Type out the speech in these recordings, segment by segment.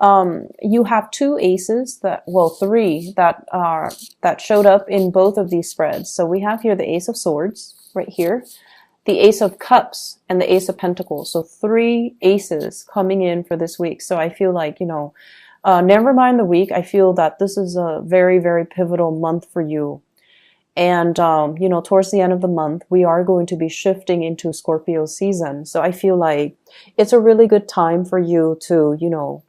You have two aces that, well, three that showed up in both of these spreads. So we have here the Ace of Swords right here, the Ace of Cups, and the Ace of Pentacles. So three aces coming in for this week. So I feel like, never mind the week. I feel that this is a very, very pivotal month for you. And, towards the end of the month, we are going to be shifting into Scorpio season. So I feel like it's a really good time for you to,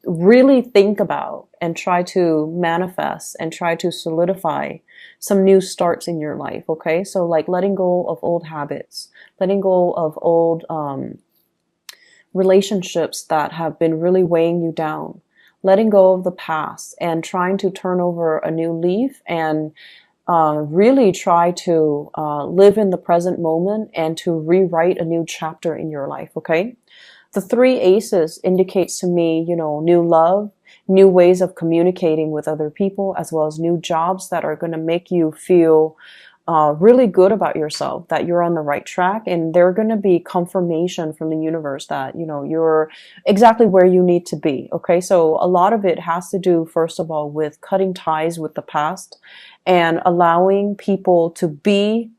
really think about and try to manifest and try to solidify some new starts in your life. Okay. So like letting go of old habits, letting go of old, relationships that have been really weighing you down, letting go of the past and trying to turn over a new leaf and really try to live in the present moment and to rewrite a new chapter in your life, okay? The three aces indicates to me, new love, new ways of communicating with other people, as well as new jobs that are going to make you feel really good about yourself, that you're on the right track, and they're going to be confirmation from the universe that, you're exactly where you need to be. Okay. So a lot of it has to do, first of all, with cutting ties with the past and allowing people to be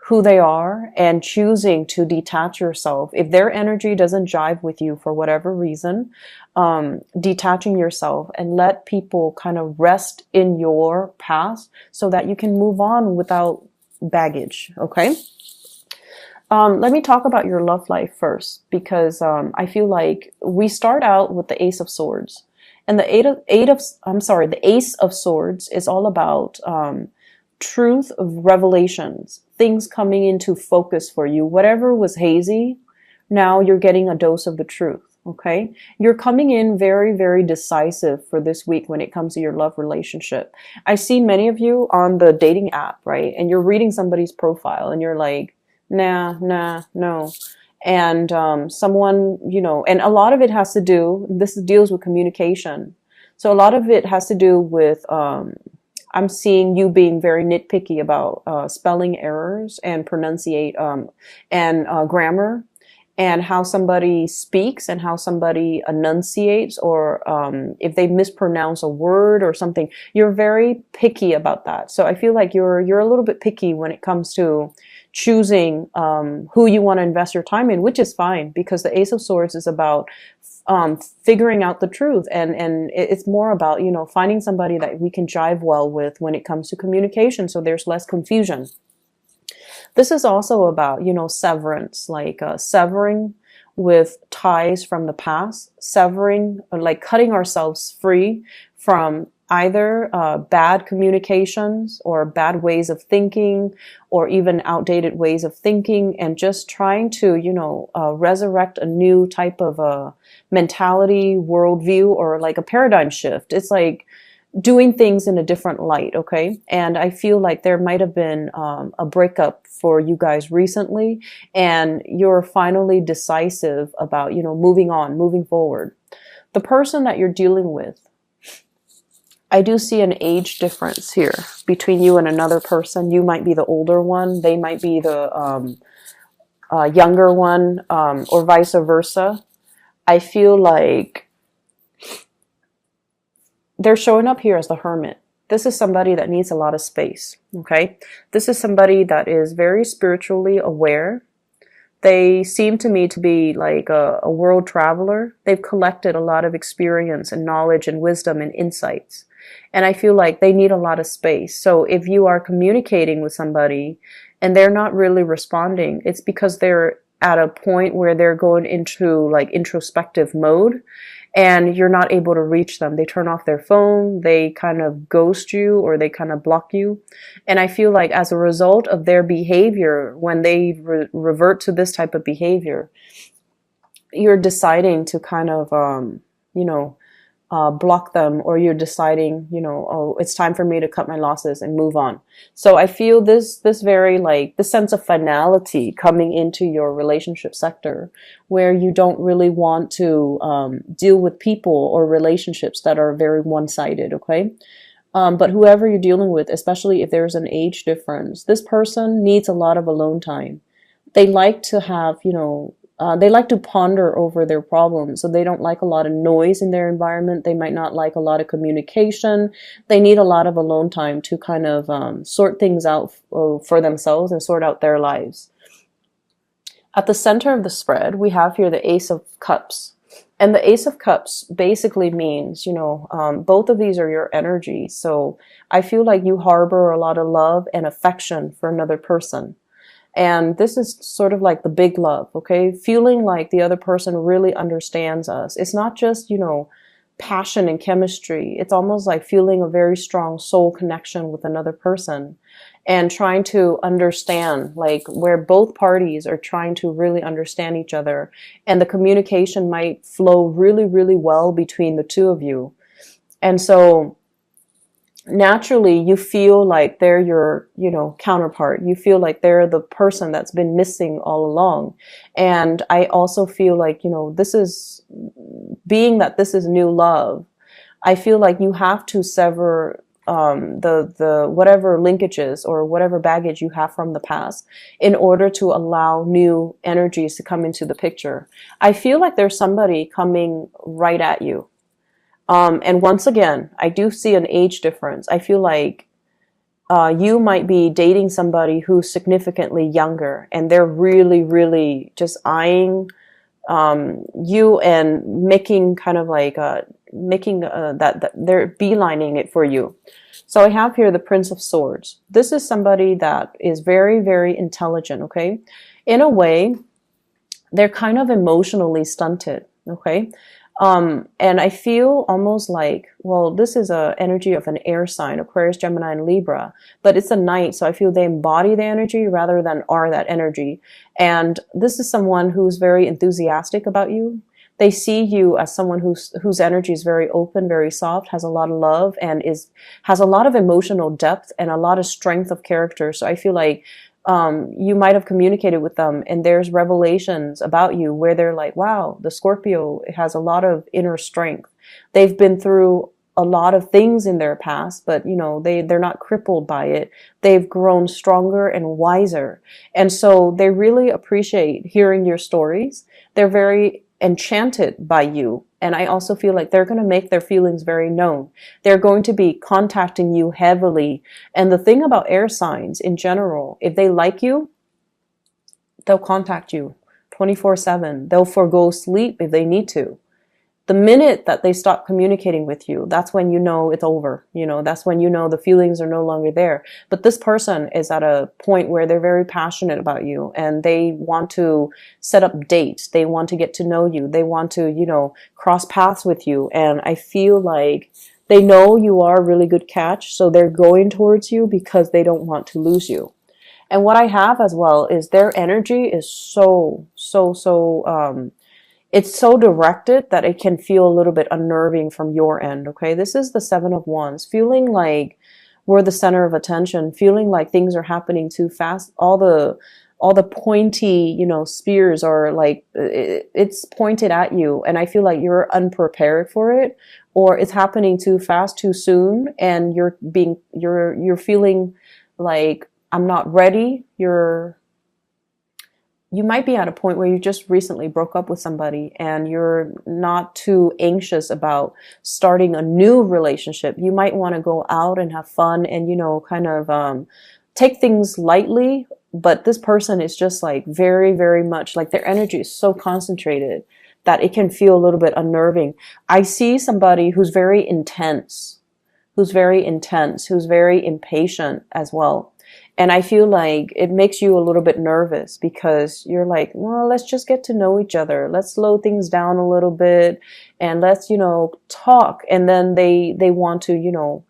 who they are and choosing to detach yourself. If their energy doesn't jive with you for whatever reason, detaching yourself and let people kind of rest in your past so that you can move on without baggage. Okay. Let me talk about your love life first, because I feel like we start out with the Ace of Swords, and the Ace of Swords is all about truth of revelations, things coming into focus for you. Whatever was hazy, now you're getting a dose of the truth. Okay. You're coming in very, very decisive for this week when it comes to your love relationship. I see many of you on the dating app, right? And you're reading somebody's profile and you're like, nah, no. And someone, and a lot of it has to do, this deals with communication. So a lot of it has to do with, I'm seeing you being very nitpicky about spelling errors and grammar, and how somebody speaks and how somebody enunciates, or if they mispronounce a word or something. You're very picky about that. So I feel like you're a little bit picky when it comes to choosing who you want to invest your time in, which is fine, because the Ace of Swords is about figuring out the truth, and it's more about finding somebody that we can jive well with when it comes to communication, so there's less confusion. This is also about severance, like severing with ties from the past, severing, like cutting ourselves free from either bad communications or bad ways of thinking, or even outdated ways of thinking, and just trying to resurrect a new type of mentality, worldview, or like a paradigm shift. It's like doing things in a different light. Okay. And I feel like there might have been a breakup for you guys recently, and you're finally decisive about moving on, moving forward. The person that you're dealing with, I do see an age difference here between you and another person. You might be the older one, they might be the younger one, or vice versa. I feel like they're showing up here as the Hermit. This is somebody that needs a lot of space. Okay. This is somebody that is very spiritually aware. They seem to me to be like a world traveler. They've collected a lot of experience and knowledge and wisdom and insights. And I feel like they need a lot of space. So if you are communicating with somebody and they're not really responding, it's because they're at a point where they're going into like introspective mode, and you're not able to reach them. They turn off their phone, they kind of ghost you, or they kind of block you. And I feel like as a result of their behavior, when they revert to this type of behavior, you're deciding to kind of, block them, or you're deciding, oh, it's time for me to cut my losses and move on. So I feel this very like the sense of finality coming into your relationship sector, where you don't really want to deal with people or relationships that are very one-sided. Okay. But whoever you're dealing with, especially if there's an age difference, this person needs a lot of alone time. They like to have, They like to ponder over their problems, so they don't like a lot of noise in their environment. They might not like a lot of communication. They need a lot of alone time to kind of sort things out for themselves and sort out their lives. At the center of the spread, we have here the Ace of Cups. And the Ace of Cups basically means, both of these are your energy. So I feel like you harbor a lot of love and affection for another person. And this is sort of like the big love, okay? Feeling like the other person really understands us. It's not just, passion and chemistry. It's almost like feeling a very strong soul connection with another person and trying to understand, like, where both parties are trying to really understand each other. And the communication might flow really, really well between the two of you. And so naturally you feel like they're your, counterpart. You feel like they're the person that's been missing all along. And I also feel like, this is, being that this is new love, I feel like you have to sever the whatever linkages or whatever baggage you have from the past in order to allow new energies to come into the picture. I feel like there's somebody coming right at you. And once again, I do see an age difference. I feel like you might be dating somebody who's significantly younger, and they're really, really just eyeing you and making kind of like that they're beelining it for you. So I have here the Prince of Swords. This is somebody that is very, very intelligent. Okay, in a way, they're kind of emotionally stunted. Okay. And I feel almost like, well, this is a energy of an air sign, Aquarius, Gemini, and Libra, but it's a knight. So I feel they embody the energy rather than are that energy. And this is someone who's very enthusiastic about you. They see you as someone whose energy is very open, very soft, has a lot of love, and has a lot of emotional depth and a lot of strength of character. So I feel like you might have communicated with them and there's revelations about you where they're like, wow, the Scorpio has a lot of inner strength. They've been through a lot of things in their past, but they're not crippled by it. They've grown stronger and wiser. And so they really appreciate hearing your stories. They're very enchanted by you. And I also feel like they're going to make their feelings very known. They're going to be contacting you heavily. And the thing about air signs in general, if they like you, they'll contact you 24/7. They'll forgo sleep if they need to. The minute that they stop communicating with you, that's when you know it's over. That's when you know the feelings are no longer there. But this person is at a point where they're very passionate about you and they want to set up dates. They want to get to know you. They want to, cross paths with you. And I feel like they know you are a really good catch. So they're going towards you because they don't want to lose you. And what I have as well is their energy is so it's so directed that it can feel a little bit unnerving from your end, okay? This is the Seven of Wands, feeling like we're the center of attention, feeling like things are happening too fast. All the pointy, spears are like, it's pointed at you, and I feel like you're unprepared for it, or it's happening too fast, too soon, and you're feeling like, I'm not ready. You might be at a point where you just recently broke up with somebody and you're not too anxious about starting a new relationship. You might want to go out and have fun and, kind of take things lightly. But this person is just like very, very much like their energy is so concentrated that it can feel a little bit unnerving. I see somebody who's very intense, who's very impatient as well. And I feel like it makes you a little bit nervous because you're like, well, let's just get to know each other. Let's slow things down a little bit and let's, talk. And then they want to,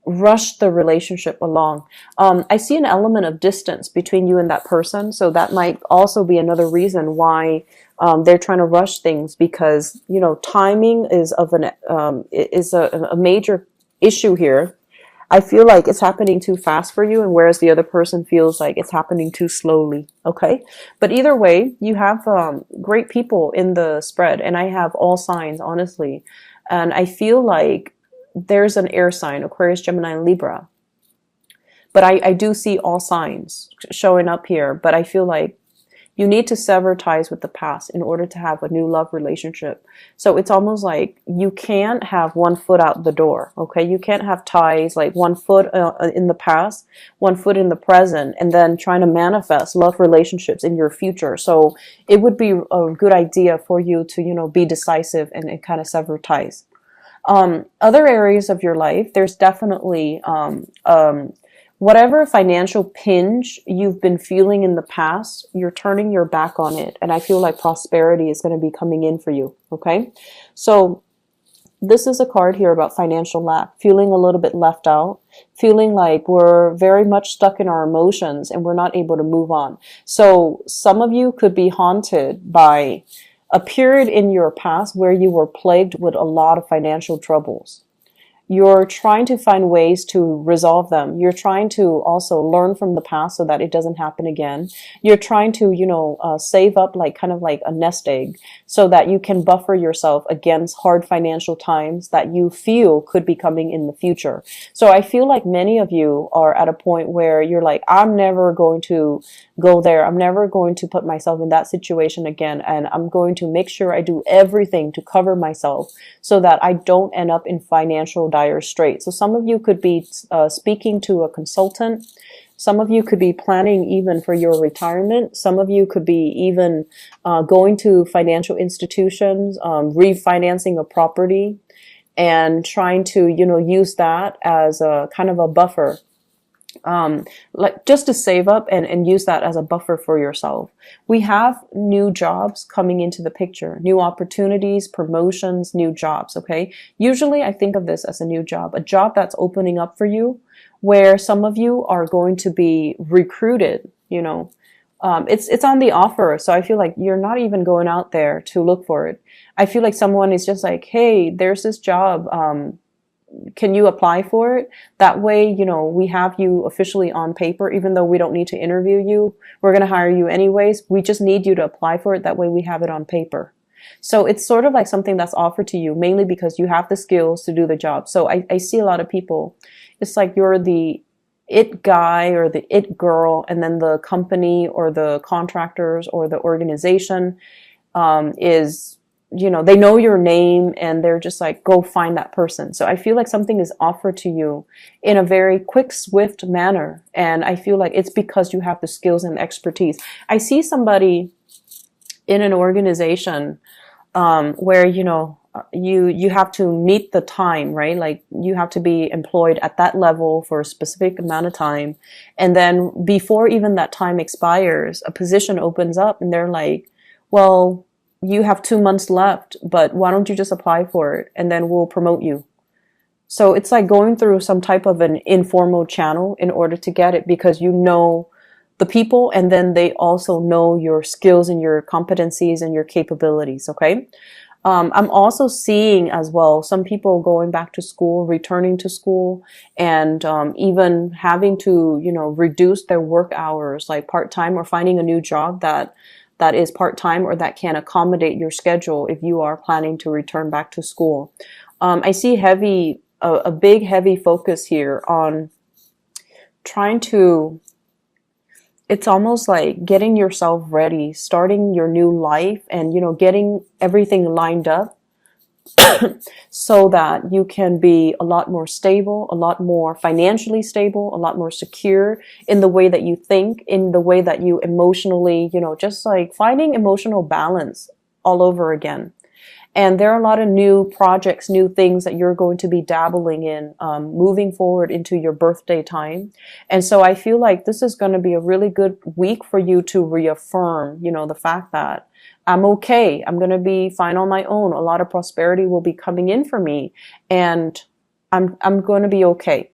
rush the relationship along. I see an element of distance between you and that person. So that might also be another reason why they're trying to rush things because, timing is a major issue here. I feel like it's happening too fast for you, and whereas the other person feels like it's happening too slowly. Okay. But either way, you have great people in the spread, and I have all signs, honestly. And I feel like there's an air sign, Aquarius, Gemini, and Libra. But I do see all signs showing up here, but I feel like, You need to sever ties with the past in order to have a new love relationship. So it's almost like you can't have one foot out the door, okay? You can't have ties like one foot in the past, one foot in the present, and then trying to manifest love relationships in your future. So it would be a good idea for you to, be decisive and kind of sever ties. Other areas of your life, there's definitely whatever financial pinch you've been feeling in the past, you're turning your back on it. And I feel like prosperity is going to be coming in for you. Okay. So this is a card here about financial lack, feeling a little bit left out, feeling like we're very much stuck in our emotions and we're not able to move on. So some of you could be haunted by a period in your past where you were plagued with a lot of financial troubles. You're trying to find ways to resolve them. You're trying to also learn from the past so that it doesn't happen again. You're trying to, save up like kind of like a nest egg so that you can buffer yourself against hard financial times that you feel could be coming in the future. So I feel like many of you are at a point where you're like, I'm never going to go there. I'm never going to put myself in that situation again. And I'm going to make sure I do everything to cover myself so that I don't end up in financial dire straits. So some of you could be speaking to a consultant. Some of you could be planning even for your retirement. Some of you could be even going to financial institutions, refinancing a property and trying to, use that as a kind of a buffer. Like just to save up and use that as a buffer for yourself. We have new jobs coming into the picture, new opportunities, promotions, new jobs. Okay. Usually I think of this as a new job, a job that's opening up for you where some of you are going to be recruited, it's on the offer. So I feel like you're not even going out there to look for it. I feel like someone is just like, hey, there's this job. Can you apply for it? That way, we have you officially on paper, even though we don't need to interview you. We're going to hire you anyways. We just need you to apply for it. That way we have it on paper. So it's sort of like something that's offered to you mainly because you have the skills to do the job. So I see a lot of people, it's like you're the it guy or the it girl, and then the company or the contractors or the organization is they know your name and they're just like, go find that person. So I feel like something is offered to you in a very quick, swift manner. And I feel like it's because you have the skills and expertise. I see somebody in an organization, where, you have to meet the time, right? Like you have to be employed at that level for a specific amount of time. And then before even that time expires, a position opens up and they're like, well, you have 2 months left, but why don't you just apply for it and then we'll promote you. So it's like going through some type of an informal channel in order to get it because you know the people and then they also know your skills and your competencies and your capabilities, okay? I'm also seeing as well some people going back to school, returning to school, and even having to, reduce their work hours like part-time or finding a new job that is part-time or that can accommodate your schedule if you are planning to return back to school. I see a big heavy focus here on trying to, it's almost like getting yourself ready, starting your new life and, getting everything lined up so that you can be a lot more stable, a lot more financially stable, a lot more secure in the way that you think, in the way that you emotionally, just like finding emotional balance all over again. And there are a lot of new projects, new things that you're going to be dabbling in, moving forward into your birthday time. And so I feel like this is going to be a really good week for you to reaffirm, the fact that I'm okay. I'm going to be fine on my own. A lot of prosperity will be coming in for me and I'm going to be okay.